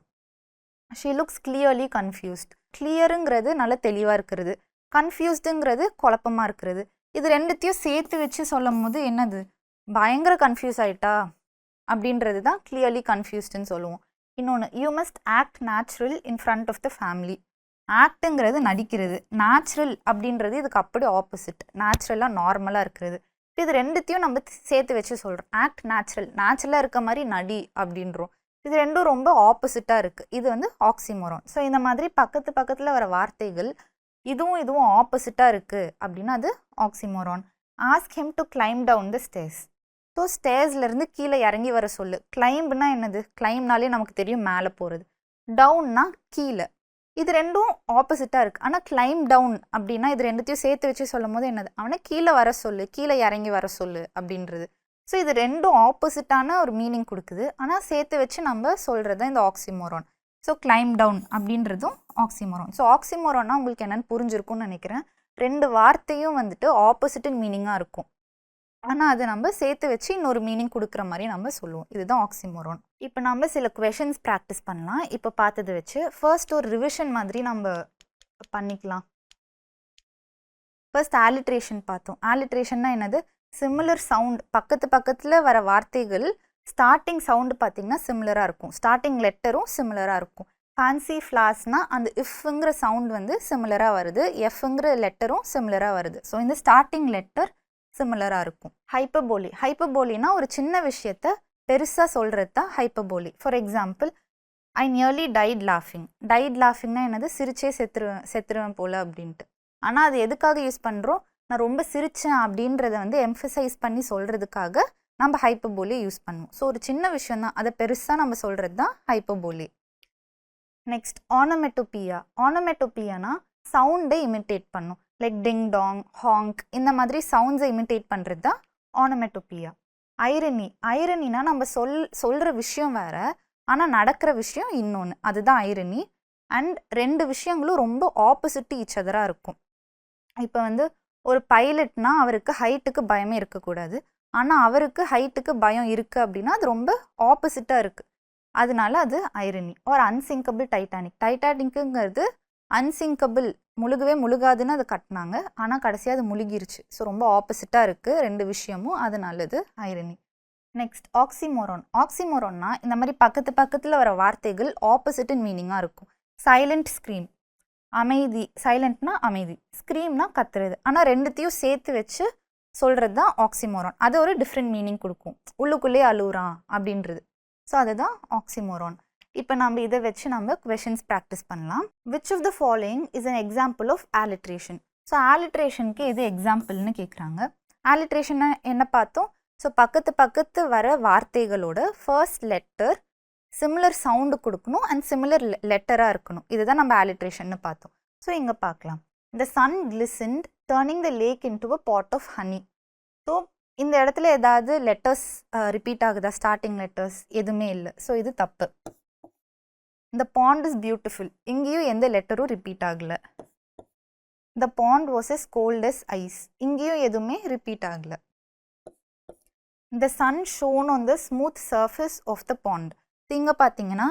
She looks clearly confused. கிளியருங்கிறது நல்ல தெளிவாக இருக்கிறது, கன்ஃபியூஸ்டுங்கிறது குழப்பமாக இருக்கிறது. இது ரெண்டுத்தையும் சேர்த்து வச்சு சொல்லும் போது என்னது, பயங்கர கன்ஃபியூஸ் ஆகிட்டா அப்படின்றது தான் கிளியர்லி கன்ஃபியூஸ்டுன்னு சொல்லுவோம். இன்னொன்று, you must act natural in front of the family. ஆக்டுங்கிறது நடிக்கிறது, நேச்சுரல் அப்படின்றது இதுக்கு அப்படி ஆப்போசிட், நேச்சுரலாக நார்மலாக இருக்கிறது. இது ரெண்டுத்தையும் நம்ம சேர்த்து வச்சு சொல்கிறோம். ஆக்ட் நேச்சுரல், நேச்சுரலாக இருக்க மாதிரி நடி அப்படின்றோம். இது ரெண்டும் ரொம்ப ஆப்போசிட்டாக இருக்குது. இது வந்து ஆக்சிமோரான். ஸோ இந்த மாதிரி பக்கத்தில் வர வார்த்தைகள் இதுவும் ஆப்போசிட்டாக இருக்குது அப்படின்னா அது oxymoron. Ask him to climb down the stairs. So ஸ்டேர்ஸ்லேருந்து கீழே இறங்கி வர சொல்லு. கிளைம்ப்னா என்னது, கிளைம்னாலே நமக்கு தெரியும் மேலே போகிறது. டவுன்னா கீழே. இது ரெண்டும் ஆப்போசிட்டாக இருக்குது. ஆனால் கிளைம் டவுன் அப்படின்னா இது ரெண்டுத்தையும் சேர்த்து வச்சு சொல்லும் போது என்னது, அவனை கீழே வர சொல்லு, கீழே இறங்கி வர சொல்லு அப்படின்றது. ஸோ இது ரெண்டும் ஆப்போசிட்டான ஒரு மீனிங் கொடுக்குது, ஆனால் சேர்த்து வச்சு நம்ம சொல்கிறது இந்த ஆக்சிமோரான். ஸோ கிளைம் டவுன் அப்படின்றதும் ஆக்சிமோரான். ஸோ ஆக்சிமோரான்னா உங்களுக்கு என்னென்னு புரிஞ்சிருக்கும்னு நினைக்கிறேன். ரெண்டு வார்த்தையும் வந்துட்டு ஆப்போசிட் மீனிங்காக இருக்கும், ஆனால் அதை நம்ம சேர்த்து வச்சு இன்னொரு மீனிங் கொடுக்குற மாதிரி நம்ம சொல்லுவோம். இதுதான் ஆக்சிமோரான். இப்போ நம்ம சில கொஷின்ஸ் ப்ராக்டிஸ் பண்ணலாம். இப்போ பார்த்ததை வச்சு ஃபர்ஸ்ட் ஒரு ரிவிஷன் மாதிரி நம்ம பண்ணிக்கலாம். ஃபர்ஸ்ட் ஆலிட்ரேஷன் பார்த்தோம். ஆலிட்ரேஷன்னா என்னது, சிமிலர் சவுண்ட், பக்கத்து பக்கத்தில் வர வார்த்தைகள் ஸ்டார்டிங் சவுண்டு பார்த்திங்கன்னா சிமிலராக இருக்கும், ஸ்டார்டிங் லெட்டரும் சிமிலராக இருக்கும். ஃபேன்சி ஃப்ளாஸ்னால் அந்த இஃப்ங்கிற சவுண்ட் வந்து சிமிலராக வருது, எஃப்ங்கிற லெட்டரும் சிமிலராக வருது. ஸோ இந்த ஸ்டார்டிங் லெட்டர் சிமிலராக இருக்கும். ஹைப்பர்போலி, ஹைப்பர்போலினா ஒரு சின்ன விஷயத்த பெருசாக சொல்கிறது தான் hyperbole. For example, I nearly died லாஃபிங். டைட் லாஃபிங்னா என்னது, சிரிச்சே செத்துருவேன் போல் அப்படின்ட்டு. ஆனால் அது எதுக்காக யூஸ் பண்ணுறோம், நான் ரொம்ப சிரித்தேன் அப்படின்றத வந்து எம்ஃபசைஸ் பண்ணி சொல்கிறதுக்காக நம்ம ஹைப்பர்போலி யூஸ் பண்ணுவோம். ஸோ ஒரு சின்ன விஷயம் தான், அதை பெருசாக நம்ம சொல்கிறது தான் ஹைப்பர்போலி. நெக்ஸ்ட் ஆனமெட்டோபியா. ஆனமெட்டோபியானா சவுண்டை இமிட்டேட் பண்ணும், லைக் டிங் டாங், ஹாங்க், இந்த மாதிரி சவுண்ட்ஸை இமிட்டேட் பண்ணுறது தான் ஆனமெட்டோபியா. ஐரனி, ஐரனினா நம்ம சொல்கிற விஷயம் வேறு, ஆனால் நடக்கிற விஷயம் இன்னொன்று, அதுதான் ஐரனி. அண்ட் ரெண்டு விஷயங்களும் ரொம்ப ஆப்போசிட் ஈச் அதராக இருக்கும். இப்போ வந்து ஒரு பைலட்னா அவருக்கு ஹைட்டுக்கு பயமே இருக்கக்கூடாது, ஆனால் அவருக்கு ஹைட்டுக்கு பயம் இருக்குது அப்படின்னா அது ரொம்ப ஆப்போசிட்டாக இருக்குது, அதனால அது ஐரனி. ஒரு அன்சிங்கபிள் டைட்டானிக். டைட்டானிக்குங்கிறது அன்சிங்கபிள், முழுகவே முழுகாதுன்னு அதை கட்டினாங்க, ஆனால் கடைசியாக அது முழுகிருச்சு. ஸோ ரொம்ப ஆப்போசிட்டாக இருக்குது ரெண்டு விஷயமும், அதனால அது ஐரனி. Next oxymoron. ஆக்சிமோரான்னா இந்த மாதிரி பக்கத்து பக்கத்தில் வர வார்த்தைகள் ஆப்போசிட் மீனிங்காக இருக்கும். சைலண்ட் ஸ்க்ரீம், அமைதி, சைலண்ட்னா அமைதி, ஸ்க்ரீம்னா கத்துறது, ஆனால் ரெண்டுத்தையும் சேர்த்து வச்சு சொல்கிறது தான் ஆக்சிமோரான். அது ஒரு டிஃப்ரெண்ட் மீனிங் கொடுக்கும், உள்ளுக்குள்ளே அழுகுறான் அப்படின்றது. ஸோ அதுதான் ஆக்சிமோரான். இப்போ நம்ம இதை வச்சு நம்ம கொஷின்ஸ் ப்ராக்டிஸ் பண்ணலாம். Which of the following is an example of alliteration. So ஆலிட்ரேஷனுக்கு இது எக்ஸாம்பிள்னு கேட்குறாங்க. ஆலிட்ரேஷன் என்ன பார்த்தோம், ஸோ பக்கத்து வர வார்த்தைகளோட ஃபர்ஸ்ட் லெட்டர் சிமிலர் சவுண்டு கொடுக்கணும் அண்ட் சிமிலர் லெட்டராக இருக்கணும், இதுதான் நம்ம ஆலிட்ரேஷன்னு பார்த்தோம். ஸோ இங்கே பார்க்கலாம், the sun glistened turning the lake into a pot of honey. So இந்த இடத்துல ஏதாவது லெட்டர்ஸ் ரிப்பீட் ஆகுதா, ஸ்டார்டிங் லெட்டர்ஸ் எதுவுமே இல்லை, ஸோ இது தப்பு. the pond is beautiful, இங்கேயும் எந்த லெட்டரும் ரிப்பீட் ஆகலை. the pond was as cold as ice, இங்கேயும் எதுவுமே ரிப்பீட் ஆகலை. the sun shone on the smooth surface of the pond. இங்கே பார்த்தீங்கன்னா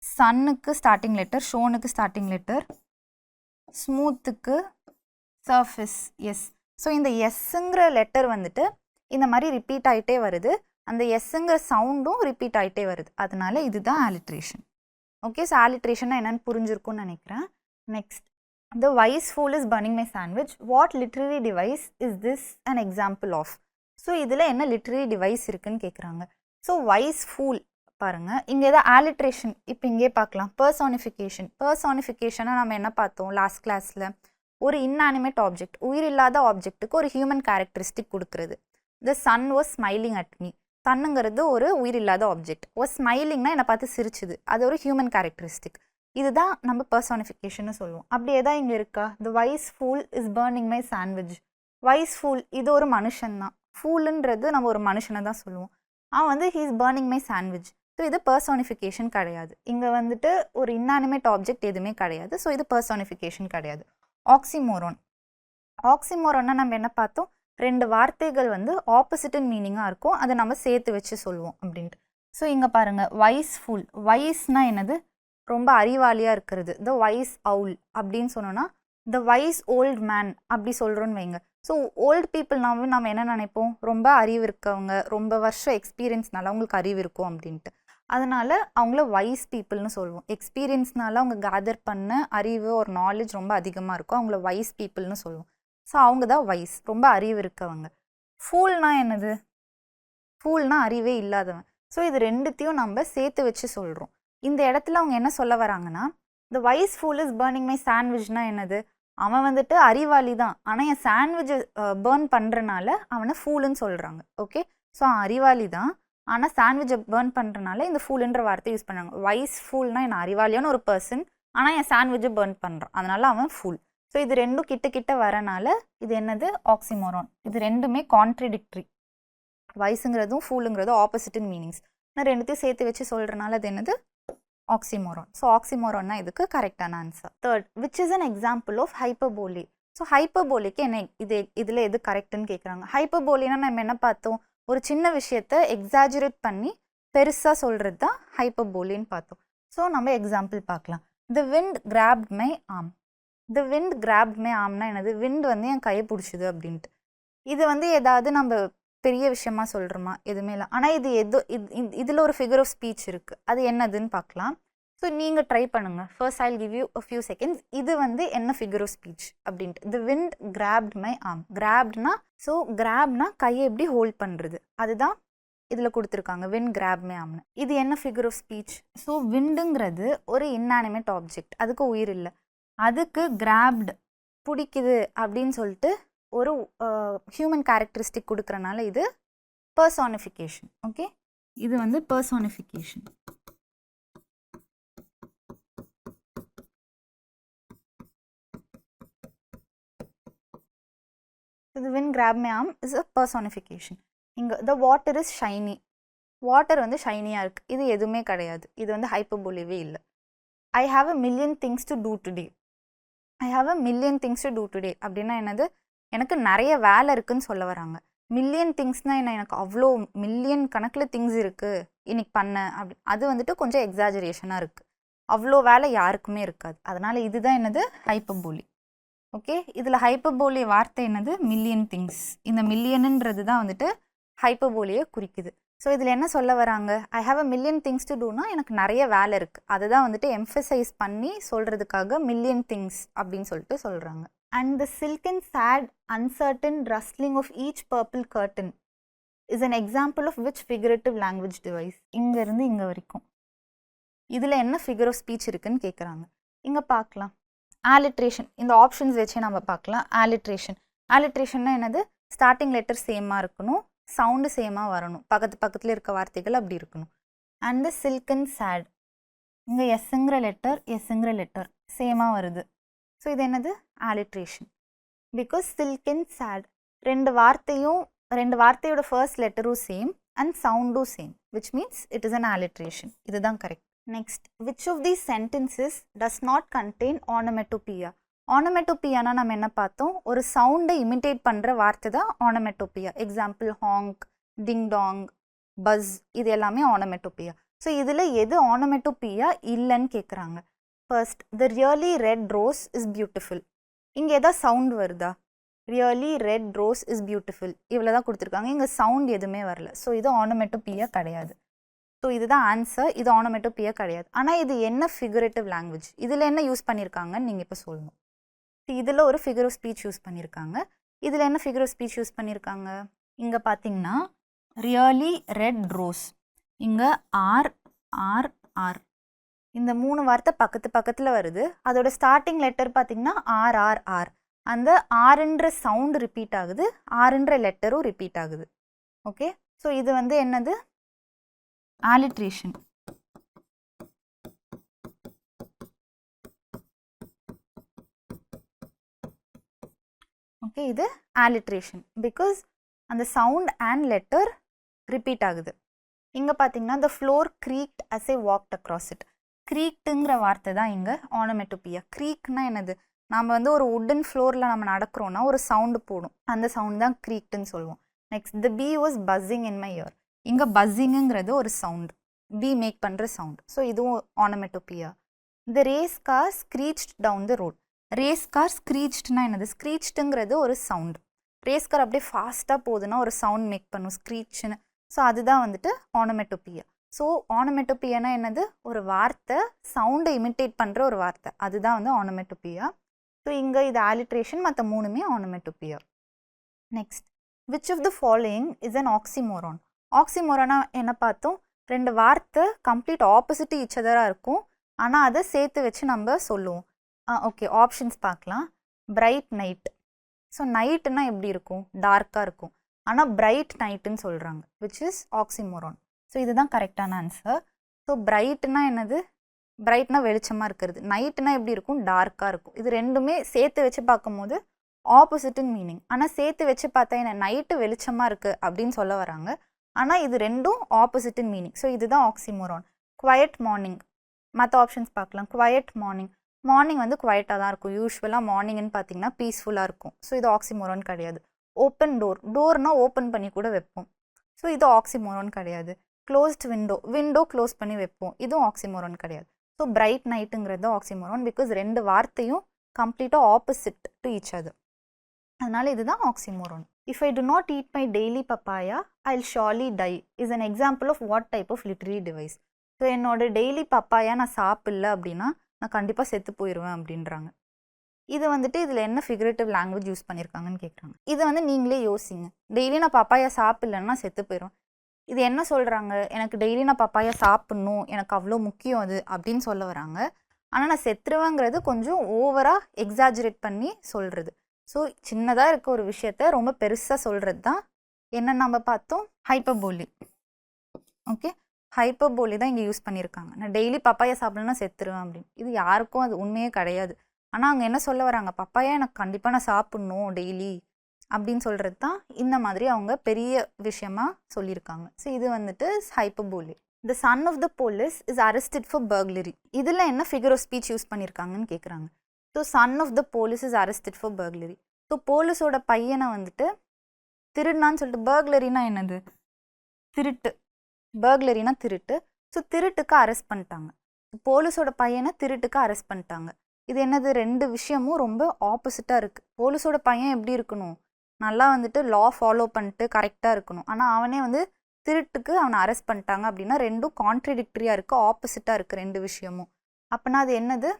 சன்னுக்கு ஸ்டார்டிங் லெட்டர், ஷோனுக்கு ஸ்டார்டிங் லெட்டர், ஸ்மூத்துக்கு சர்ஃபேஸ் எஸ். ஸோ இந்த எஸ்ஸுங்கிற லெட்டர் வந்துட்டு இந்த மாதிரி ரிப்பீட் ஆகிட்டே வருது, அந்த எஸ்ஸுங்கிற சவுண்டும் ரிப்பீட் ஆகிட்டே வருது, அதனால இதுதான் ஆலிட்ரேஷன். ஓகே, ஸோ ஆலிட்ரேஷன்னா என்னென்னு புரிஞ்சிருக்கும்னு நினைக்கிறேன். Next, the wise fool is burning my sandwich. What literary device is this an example of? So இதில் என்ன லிட்ரரி டிவைஸ் இருக்குன்னு கேட்குறாங்க. ஸோ வைஸ் ஃபூல் பாருங்கள், இங்கே எதாவது ஆலிட்ரேஷன் இப்போ இங்கே பார்க்கலாம். பர்சானிஃபிகேஷன். பர்சானிஃபிகேஷனை நம்ம என்ன பார்த்தோம் லாஸ்ட் கிளாஸில், ஒரு இன்அனிமேட் ஆப்ஜெக்ட், உயிரில்லாத ஆப்ஜெக்ட்டுக்கு ஒரு ஹியூமன் கேரக்டரிஸ்டிக் கொடுக்குறது. The sun was smiling at me. சன்னுங்கிறது ஒரு உயிரில்லாத ஆப்ஜெக்ட், வாஸ் ஸ்மைலிங்னா என்னை பார்த்து சிரிச்சுது, அது ஒரு ஹியூமன் கேரக்டரிஸ்டிக். இதுதான் நம்ம பர்சானிஃபிகேஷன் சொல்லுவோம். அப்படி எதாவது இங்கே இருக்கா, the wise fool is burning my sandwich. Wise fool இது ஒரு மனுஷன்தான், ஃபூலுன்றது நம்ம ஒரு மனுஷனை தான் சொல்லுவோம், அவன் வந்து he is burning my sandwich. So இது பர்சானிஃபிகேஷன் கிடையாது, இங்கே வந்துட்டு ஒரு இன்அனிமேட் ஆப்ஜெக்ட் எதுவுமே கிடையாது, ஸோ இது பர்சானிஃபிகேஷன் கிடையாது. ஆக்சிமோரான். ஆக்சிமோரான்னா நம்ம என்ன பார்த்தோம், ரெண்டு வார்த்தைகள் வந்து ஆப்போசிட் மீனிங்காக இருக்கும், அதை நம்ம சேர்த்து வச்சு சொல்லுவோம் அப்படின்ட்டு. ஸோ இங்கே பாருங்கள், வைஸ் ஃபுல். வைஸ்னா என்னது, ரொம்ப அறிவாளியாக இருக்கிறது. த வைஸ் அவுல் அப்படின்னு சொன்னோன்னா த வைஸ் ஓல்ட் மேன் அப்படி சொல்கிறோன்னு வைங்க. ஸோ ஓல்டு பீப்புள்னாவே நம்ம என்ன நினைப்போம், ரொம்ப அறிவு இருக்கவங்க, ரொம்ப வருஷம் எக்ஸ்பீரியன்ஸ்னால அவங்களுக்கு அறிவு இருக்கும் அப்படின்ட்டு, அதனால் அவங்கள வைஸ் பீப்புள்னு சொல்லுவோம். எக்ஸ்பீரியன்ஸ்னால அவங்க கேதர் பண்ண அறிவு ஒரு நாலேஜ் ரொம்ப அதிகமாக இருக்கும், அவங்கள வைஸ் பீப்புள்னு சொல்லுவோம். ஸோ அவங்க தான் வைஸ், ரொம்ப அறிவு இருக்கவங்க. ஃபூல்னா என்னது, ஃபூல்னா அறிவே இல்லாதவன். ஸோ இது ரெண்டுத்தையும் நம்ம சேர்த்து வச்சு சொல்கிறோம். இந்த இடத்துல அவங்க என்ன சொல்ல வராங்கன்னா, the wise fool is burning my சாண்ட்விச்னா என்னது, அவன் வந்துட்டு அறிவாளி தான், ஆனால் என் சாண்ட்விட்சை பேர்ன் பண்ணுறனால அவனை ஃபூலுன்னு சொல்கிறாங்க. ஓகே, ஸோ அறிவாளி தான், ஆனால் சாண்ட்விட்சை பேர்ன் பண்ணுறனால இந்த ஃபூலுன்ற வார்த்தை யூஸ் பண்ணாங்க. வைஸ் ஃபூல்னா என்ன, அறிவாளியான ஒரு பர்சன், ஆனால் என் சாண்ட்விட்சை பர்ன் பண்ணுறான், அதனால அவன் ஃபூல். ஸோ இது ரெண்டும் கிட்ட கிட்ட வரனால இது என்னது? ஆக்சிமோரான். இது ரெண்டுமே கான்ட்ரடிக்டரி. வைஸுங்கிறதும் ஃபூலுங்கிறதும் ஆப்போசிட்டின் மீனிங்ஸ். நான் ரெண்டுத்தையும் சேர்த்து வச்சு சொல்கிறனால அது என்னது? ஆக்சிமோரான். ஸோ ஆக்சிமோரான்னா இதுக்கு கரெக்டான answer. Third, which is an example of hyperbole. So ஹைப்பர்போலிக்கு என்ன இதில் எது கரெக்டுன்னு கேட்குறாங்க. ஹைப்பர்போலினா நம்ம என்ன பார்த்தோம்? ஒரு சின்ன விஷயத்தை எக்ஸாஜரேட் பண்ணி பெருசாக சொல்கிறது தான் ஹைப்பர்போலின்னு பார்த்தோம். ஸோ நம்ம எக்ஸாம்பிள் பார்க்கலாம். The wind grabbed my arm. The wind grabbed my ஆர்ம்னா என்னது? விண்ட் வந்து என் கையை பிடிச்சிது அப்படின்ட்டு. இது வந்து ஏதாவது நம்ம பெரிய விஷயமா சொல்கிறோமா? எதுவுமே இல்லை. ஆனால் இது இதில் ஒரு ஃபிகர் ஆஃப் ஸ்பீச் இருக்குது. அது என்னதுன்னு பார்க்கலாம். ஸோ நீங்கள் ட்ரை பண்ணுங்கள். First I will give you a few seconds. இது வந்து என்ன ஃபிகர் ஆஃப் ஸ்பீச் அப்படின்ட்டு. The wind grabbed my arm. கிராப்ட்னா, ஸோ கிராப்னா கையை எப்படி ஹோல்ட் பண்ணுறது, அதுதான் இதில் கொடுத்துருக்காங்க. விண்ட் கிராப் மை ஆர்ம்னு. இது என்ன ஃபிகர் ஆஃப் ஸ்பீச்? ஸோ விண்டுங்கிறது ஒரு இன்ஆனிமேட் ஆப்ஜெக்ட், அதுக்கு உயிர் இல்லை. அதுக்கு கிராப்டு பிடிக்குது அப்படின்னு சொல்லிட்டு ஒரு ஹியூமன் கேரக்டரிஸ்டிக் கொடுக்குறனால இது பர்சானிஃபிகேஷன். ஓகே, இது வந்து personification. The wind grabbed my arm is a personification. இங்கே the water is shiny. Water வந்து ஷைனியாக இருக்குது. இது எதுவுமே கிடையாது. இது வந்து ஹைப்பர்போலிவே இல்லை. I have a million things to do today. I have a million things to do today அப்படின்னா என்னது? எனக்கு நிறைய வேலை இருக்குதுன்னு சொல்ல வராங்க. மில்லியன் திங்ஸ்னால் என்ன? எனக்கு அவ்வளோ மில்லியன் கணக்கில் திங்ஸ் இருக்குது இன்னைக்கு பண்ண அப்படி. அது வந்துட்டு கொஞ்சம் எக்ஸாஜரேஷனாக இருக்குது. அவ்வளோ வேலை யாருக்குமே இருக்காது. அதனால் இதுதான் என்னது? ஹைப்பர்போலி. ஓகே, இதில் ஹைப்பர்போலி வார்த்தை என்னது? Million things. இந்த மில்லியனுன்றது தான் வந்துட்டு ஹைப்பர்போலியை குறிக்குது. ஸோ இதில் என்ன சொல்ல வராங்க? I have a million things to டூனா எனக்கு நிறைய வேலை இருக்குது, அதுதான் வந்துட்டு எம்ஃபசைஸ் பண்ணி சொல்கிறதுக்காக மில்லியன் திங்ஸ் அப்படின்னு சொல்லிட்டு சொல்கிறாங்க. And the silken sad uncertain rustling of each purple curtain is an example of which figurative language device. இங்கேருந்து இங்கே வரைக்கும் இதில் என்ன ஃபிகர் ஆஃப் ஸ்பீச் இருக்குன்னு கேட்குறாங்க. இங்கே பார்க்கலாம். ஆலிட்ரேஷன். இந்த ஆப்ஷன்ஸ் வச்சே நம்ம பார்க்கலாம். ஆலிட்ரேஷன்னா என்னது? ஸ்டார்டிங் லெட்டர் சேமாக இருக்கணும், சவுண்டு சேமாக வரணும், பக்கத்தில் இருக்க வார்த்தைகள் அப்படி இருக்கணும். அண்ட் த சில்கன் சேட், இங்கே எஸ்ங்கிற லெட்டர் சேமாக வருது. ஸோ இது என்னது? ஆலிட்ரேஷன். பிகாஸ் சில்கன் சேட் ரெண்டு வார்த்தையோட ஃபர்ஸ்ட் லெட்டரும் சேம் அண்ட் சவுண்டும் same, which means it is an alliteration. இதுதான் correct. Next, which of these sentences does not contain onomatopoeia? Onomatopoeia-னா நம்ம என்ன பார்த்தோம்? ஒரு சவுண்டை இமிட்டேட் பண்ணுற வார்த்தை தான் onomatopoeia. எக்ஸாம்பிள் ஹாங்க், டிங் டாங், பஸ், இது எல்லாமே onomatopoeia. ஸோ இதில் எது onomatopoeia இல்லைன்னு கேட்குறாங்க. First, the really red rose is beautiful. இங்கே எதாவது சவுண்ட் வருதா? really red rose is beautiful இவ்வளோ தான் கொடுத்துருக்காங்க. இங்கே சவுண்ட் எதுவுமே வரல. ஸோ இது onomatopoeia கிடையாது. ஸோ இதுதான் ஆன்சர். இது onomatopoeia கிடையாது. ஆனால் இது என்ன ஃபிகரேட்டிவ் லாங்குவேஜ்? இதில் என்ன யூஸ் பண்ணியிருக்காங்கன்னு நீங்கள் இப்போ சொல்லணும். இதில் ஒரு ஃபிகர் ஆஃப் ஸ்பீச் யூஸ் பண்ணியிருக்காங்க. இதில் என்ன ஃபிகர் ஆஃப் ஸ்பீச் யூஸ் பண்ணியிருக்காங்க? இங்கே பார்த்தீங்கன்னா ரியலி ரெட் ரோஸ், இங்கே ஆர் ஆர் ஆர், இந்த 3 வார்த்தை பக்கத்தில் வருது. அதோட ஸ்டார்டிங் லெட்டர் பார்த்தீங்கன்னா ஆர் ஆர் ஆர். அந்த ஆறுன்ற சவுண்டு ரிப்பீட் ஆகுது, ஆறுன்ற லெட்டரும் ரிப்பீட் ஆகுது. ஓகே, ஸோ இது வந்து என்னது? ஆலிட்ரேஷன். ஓகே, இது ஆலிட்ரேஷன் பிகாஸ் அந்த சவுண்ட் அண்ட் லெட்டர் ரிப்பீட் ஆகுது. இங்கே பார்த்தீங்கன்னா the floor creaked as I walked across it. creakedங்கிற வார்த்தை தான் இங்கே onomatopoeia. creakனா என்னது? நம்ம வந்து ஒரு வுட்டன் ஃப்ளோரில் நம்ம நடக்கிறோன்னா ஒரு சவுண்டு போடும், அந்த சவுண்ட் தான் creakedன்னு சொல்லுவோம். Next, the bee was buzzing in my ear. இங்கே பஸ்ஸிங்குங்கிறது ஒரு சவுண்ட், பி மேக் பண்ணுற சவுண்ட். ஸோ இதுவும் onomatopoeia. the race car screeched down the road. Race car ஸ்க்ரீச்ட்னா என்னது? ஸ்க்ரீச்டுங்கிறது ஒரு சவுண்ட். ரேஸ் கார் அப்படியே ஃபாஸ்ட்டாக போகுதுன்னா ஒரு சவுண்ட் மேக் பண்ணும், ஸ்க்ரீச்னு. ஸோ அதுதான் வந்துட்டு onomatopoeia. ஸோ onomatopoeiaனா என்னது? ஒரு வார்த்தை சவுண்டை இமிட்டேட் பண்ணுற ஒரு வார்த்தை, அதுதான் வந்து onomatopoeia. ஸோ இங்கே இது ஆலிட்ரேஷன், மற்ற 3மே onomatopoeia. Next, which of the following is an oxymoron? ஆக்சிமோரானா என்ன பார்த்தோம்? 2 வார்த்தை கம்ப்ளீட் ஆப்போசிட் ஈச் அதராக இருக்கும், ஆனால் அதை சேர்த்து வச்சு நம்ம சொல்லுவோம். ஓகே, ஆப்ஷன்ஸ் பார்க்கலாம். Bright night. ஸோ நைட்டுன்னா எப்படி இருக்கும்? டார்க்காக இருக்கும், ஆனால் பிரைட் நைட்டுன்னு சொல்கிறாங்க, விச் இஸ் ஆக்சிமோரான். ஸோ இதுதான் கரெக்டான ஆன்சர். ஸோ பிரைட்னா என்னது? பிரைட்னா வெளிச்சமாக இருக்கிறது, நைட்டுனா எப்படி இருக்கும், டார்க்காக இருக்கும். இது ரெண்டுமே சேர்த்து வச்சு பார்க்கும்போது ஆப்போசிட்னு மீனிங். ஆனால் சேர்த்து வச்சு பார்த்தா என்ன, நைட்டு வெளிச்சமாக இருக்குது அப்படின்னு சொல்ல வராங்க. ஆனால் இது ரெண்டும் ஆப்போசிட்னு மீனிங். ஸோ இதுதான் ஆக்சிமோரான். குவையட் மார்னிங், மற்ற ஆப்ஷன்ஸ் பார்க்கலாம். குவையட் மார்னிங், மார்னிங் வந்து குவைட்டாக தான் இருக்கும். யூஸ்வலாக மார்னிங்னு பார்த்தீங்கன்னா பீஸ்ஃபுல்லாக இருக்கும். ஸோ இது ஆக்சிமோரான் கிடையாது. ஓப்பன் டோர், டோர்னா ஓப்பன் பண்ணி கூட வைப்போம். ஸோ இது ஆக்சிமோரான் கிடையாது. க்ளோஸ்ட் விண்டோ, விண்டோ க்ளோஸ் பண்ணி வைப்போம். இதுவும் ஆக்சிமோரான் கிடையாது. ஸோ பிரைட் நைட்டுங்கிறது ஆக்சிமோரான், பிகாஸ் ரெண்டு வார்த்தையும் கம்ப்ளீட்டாக ஆப்போசிட் டு ஈச் அதர். அதனால இதுதான் oxymoron. If I do not eat my daily papaya I will surely die is an example of what type of literary device. So என்னோட daily papaya நான் சாப்பிடல அப்படின்னா நான் கண்டிப்பாக செத்து போயிடுவேன் அப்படின்றாங்க. இது வந்துட்டு இதில் என்ன ஃபிகரேட்டிவ் லாங்குவேஜ் யூஸ் பண்ணியிருக்காங்கன்னு கேட்குறாங்க. இதை வந்து நீங்களே யோசிங்க. டெய்லி நான் பப்பாயா சாப்பிட்லன்னா செத்து போயிடும். இது என்ன சொல்கிறாங்க, எனக்கு டெய்லி நான் பப்பாயா சாப்பிட்ணும், எனக்கு அவ்வளோ முக்கியம் அது அப்படின்னு சொல்ல வராங்க. ஆனால் நான் செத்துருவேங்கிறது கொஞ்சம் ஓவராக எக்ஸாஜரேட் பண்ணி சொல்கிறது. ஸோ சின்னதாக இருக்க ஒரு விஷயத்த ரொம்ப பெருசாக சொல்கிறது தான் என்ன நம்ம பார்த்தோம், ஹைப்பர்போலி. ஓகே, ஹைப்பர்போலி தான் இங்கே யூஸ் பண்ணியிருக்காங்க. நான் டெய்லி பப்பாயா சாப்பிட்லன்னா செத்துருவேன் அப்படின்னு. இது யாருக்கும் அது உண்மையே கிடையாது. ஆனால் அங்கே என்ன சொல்ல வராங்க, பப்பாயா எனக்கு கண்டிப்பாக நான் சாப்பிட்ணும் டெய்லி அப்படின்னு சொல்கிறது தான் இந்த மாதிரி அவங்க பெரிய விஷயமா சொல்லியிருக்காங்க. ஸோ இது வந்துட்டு hyperbole. The son of the police is arrested for burglary. இதில் என்ன ஃபிகர் ஆஃப் ஸ்பீச் யூஸ் பண்ணியிருக்காங்கன்னு கேட்குறாங்க. So son of the police is arrested for burglary. So போலீஸோட பையனை வந்துட்டு திருடுனான்னு சொல்லிட்டு, பர்க்லரினா என்னது, திருட்டு. பர்க்லரினா திருட்டு. ஸோ திருட்டுக்கு அரெஸ்ட் பண்ணிட்டாங்க. போலீஸோட பையனை திருட்டுக்கு அரெஸ்ட் பண்ணிட்டாங்க. இது என்னது, ரெண்டு விஷயமும் ரொம்ப ஆப்போசிட்டாக இருக்குது. போலீஸோட பையன் எப்படி இருக்கணும், நல்லா வந்துட்டு லா ஃபாலோ பண்ணிட்டு கரெக்டாக இருக்கணும். ஆனால் அவனே வந்து திருட்டுக்கு அவனை அரெஸ்ட் பண்ணிட்டாங்க அப்படின்னா ரெண்டும் கான்ட்ரடிக்டரியாக இருக்குது, ஆப்போசிட்டாக இருக்குது ரெண்டு விஷயமும். அப்படின்னா அது என்னது,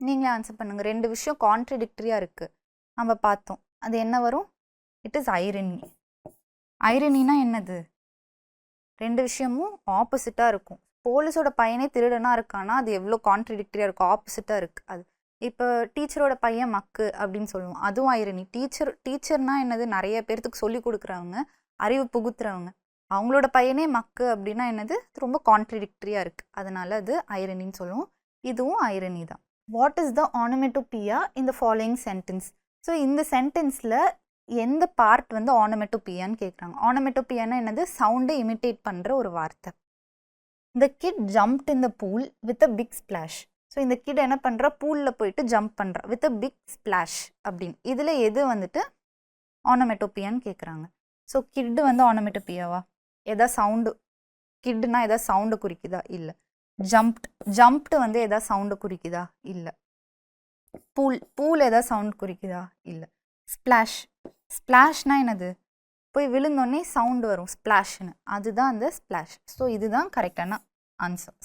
நீங்களே ஆன்சர் பண்ணுங்கள். ரெண்டு விஷயம் கான்ட்ரடிக்டரியாக இருக்குது நம்ம பார்த்தோம். அது என்ன வரும், இட் இஸ் ஐரனி. ஐரனினா என்னது, ரெண்டு விஷயமும் ஆப்போசிட்டாக இருக்கும். போலீஸோட பையனே திருடனா இருக்கானா அது எவ்வளோ கான்ட்ரடிக்டரியாக இருக்கும், ஆப்போசிட்டாக இருக்குது அது. இப்போ டீச்சரோட பையன் மக்கு அப்படின்னு சொல்லுவோம், அதுவும் ஐரனி. டீச்சர்னால் என்னது, நிறைய பேர்த்துக்கு சொல்லி கொடுக்குறவங்க, அறிவு புகுத்துறவங்க. அவங்களோட பையனே மக்கு அப்படின்னா என்னது, ரொம்ப கான்ட்ரடிக்டரியாக இருக்குது. அதனால அது ஐரனின்னு சொல்லுவோம். இதுவும் ஐரனி தான். What is the onomatopoeia in the following sentence. So இந்த சென்டென்ஸில் எந்த பார்ட் வந்து ஆனமெட்டோபியான்னு கேட்குறாங்க. ஆனமெட்டோபியானா என்னது, சவுண்டை இமிட்டேட் பண்ணுற ஒரு வார்த்தை. The kid jumped in the pool with a big splash. So இந்த கிட் என்ன பண்ணுறா, பூலில் போயிட்டு ஜம்ப் பண்ணுறா வித் அ பிக் ஸ்பிளாஷ் அப்படின்னு. இதில் எது வந்துட்டு ஆனமெட்டோபியான்னு கேட்குறாங்க. ஸோ கிட்டு வந்து ஆனமெட்டோபியாவா, எதா சவுண்டு, கிட்னா எதா சவுண்டு குறிக்குதா, இல்லை. ஜம்ப்டு வந்து எதா சவுண்டு குறிக்குதா, இல்லை. பூல் எதா சவுண்ட் குறிக்குதா, இல்லை. ஸ்பிளாஷ்னா என்னது, போய் விழுந்தோடனே சவுண்டு வரும் ஸ்பிளாஷ்னு, அதுதான் அந்த ஸ்பிளாஷ். ஸோ இதுதான் கரெக்டான ஆன்சர்,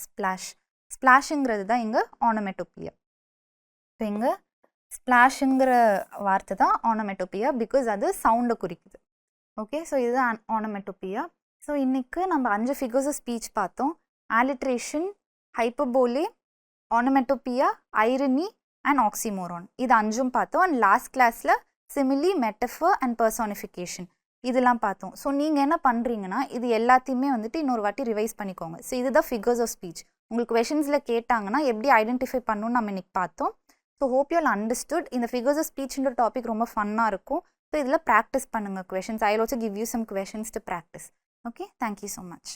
ஸ்பிளாஷுங்கிறது தான் இங்கே ஆனமெட்டோபியா. இப்போ இங்கே ஸ்பிளாஷுங்கிற வார்த்தை தான் ஆனமெட்டோபியா, பிகாஸ் அது சவுண்டை குறிக்குது. ஓகே, ஸோ இதுதான் ஆனமெட்டோபியா. ஸோ இன்றைக்கு நம்ம 5 ஃபிகர்ஸ் ஆஃப் ஸ்பீச் பார்த்தோம். Alliteration, ஹைப்பர்போலே, ஆனமெட்டோபியா, irony and oxymoron. இது 5 பார்த்தோம். அண்ட் லாஸ்ட் கிளாஸில் சிமிலி, மெட்டஃபர் அண்ட் பர்சானிஃபிகேஷன் இதெல்லாம் பார்த்தோம். ஸோ நீங்கள் என்ன பண்ணுறீங்கன்னா இது எல்லாத்தையுமே வந்துட்டு இன்னொரு வாட்டி ரிவைஸ் பண்ணிக்கோங்க. ஸோ இதுதான் ஃபிகர்ஸ் ஆஃப் ஸ்பீச். உங்களுக்கு கொஷின்ஸில் கேட்டாங்கன்னா எப்படி ஐடென்டிஃபை பண்ணணும்னு நம்ம இன்றைக்கி பார்த்தோம். So hope you all understood. இந்த ஃபிகர்ஸ் ஆஃப் ஸ்பீச்ன்ற டாபிக் ரொம்ப ஃபன்னாக இருக்கும். ஸோ இதில் ப்ராக்டிஸ் பண்ணுங்கள் questions. I will also give you some questions to practice. Okay, thank you so much.